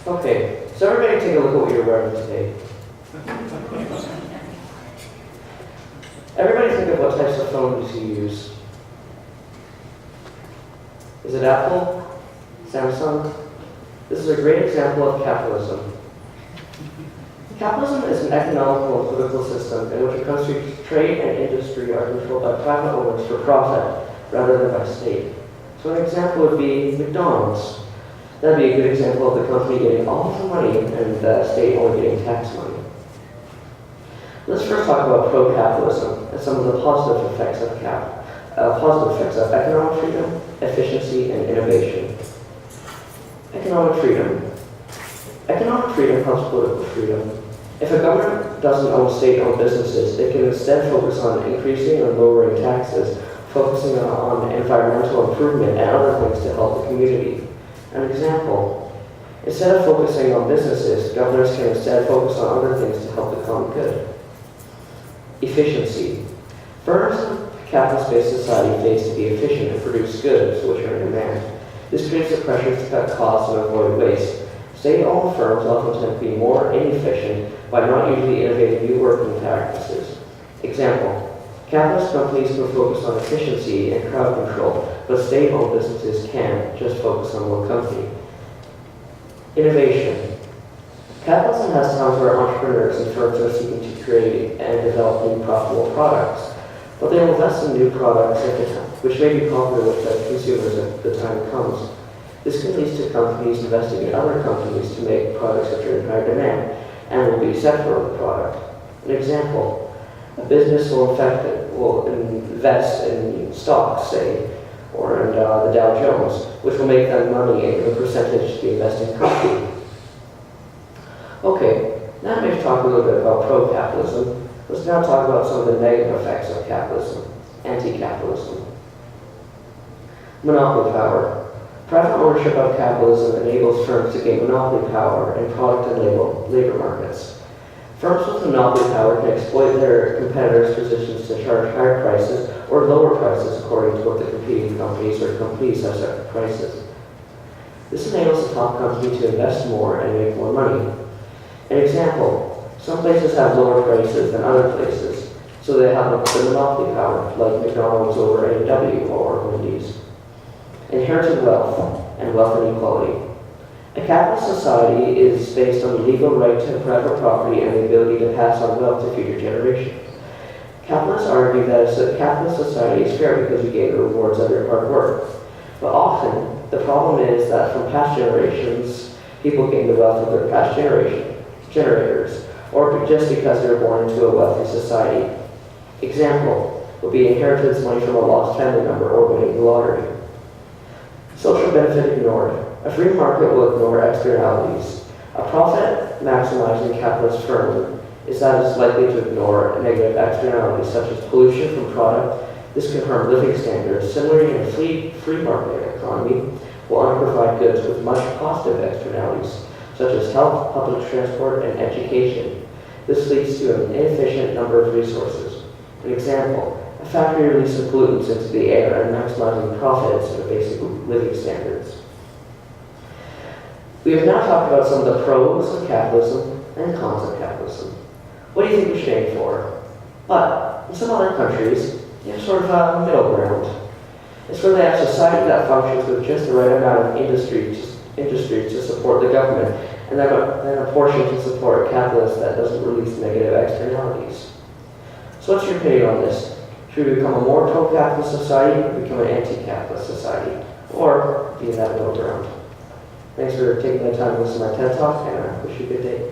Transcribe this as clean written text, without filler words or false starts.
Okay, so everybody take a look at what you're wearing today. Everybody think of what types of phones you use. Is it Apple? Samsung? This is a great example of capitalism. Capitalism is an economical and political system in which a country's trade and industry are controlled by private owners for profit rather than by state. So an example would be McDonald's. That would be a good example of the company getting all of the money and the state only getting tax money. Let's first talk about pro-capitalism and some of the positive effects of economic freedom, efficiency, and innovation. Economic freedom. Economic freedom helps political freedom. If a government doesn't own state-owned businesses, it can instead focus on increasing or lowering taxes, focusing on environmental improvement and other things to help the community. An example, instead of focusing on businesses, governors can instead focus on other things to help the common good. Efficiency. Firms in a capitalist-based society face to be efficient and produce goods which are in demand. This creates the pressure to cut costs and avoid waste. State-owned firms often tend to be more inefficient by not usually innovating new working practices. Example, capitalist companies can focus on efficiency and crowd control, but state-owned businesses can't just focus on one company. Innovation. Capitalism has times where entrepreneurs and firms are seeking to create and develop new profitable products, but they will invest in new products which may be popular with the consumers at the time it comes. This can lead to companies investing in other companies to make products which are in high demand and will be separate of the product. An example, a business will invest in stocks, say, or in the Dow Jones, which will make them money and give a percentage to the investing company. Okay, now we've talked a little bit about pro-capitalism. Let's now talk about some of the negative effects of capitalism, anti-capitalism. Monopoly power. Private ownership of capitalism enables firms to gain monopoly power in product and labor markets. Firms with monopoly power can exploit their competitors' positions to charge higher prices or lower prices according to what the competing companies or companies have set for prices. This enables the top company to invest more and make more money. An example, some places have lower prices than other places, so they have the monopoly power, like McDonald's over A&W or Wendy's. Inherited wealth and wealth inequality. A capitalist society is based on the legal right to private property and the ability to pass on wealth to future generations. Capitalists argue that a capitalist society is fair because you gain the rewards of your hard work. But often, the problem is that from past generations, people gain the wealth of their past generators, or just because they were born into a wealthy society. Example would be inheritance money from a lost family member or winning the lottery. Social benefit ignored. A free market will ignore externalities. A profit-maximizing capitalist firm is that it's likely to ignore negative externalities such as pollution from product. This can harm living standards. Similarly, in a free market economy, will only provide goods with much positive externalities, such as health, public transport, and education. This leads to an inefficient number of resources. An example, a factory releasing pollutants into the air and maximizing profits and basic living standards. We have now talked about some of the pros of capitalism and cons of capitalism. What do you think we should aim for? But in some other countries, you have sort of a middle ground. It's where they have society that functions with just the right amount of industry to support the government, and then a portion to support capitalists that doesn't release negative externalities. So what's your opinion on this? Should we become a more pro-capitalist society or become an anti-capitalist society? Or be in that middle ground? Thanks for taking the time to listen to my TED Talk, and I wish you a good day.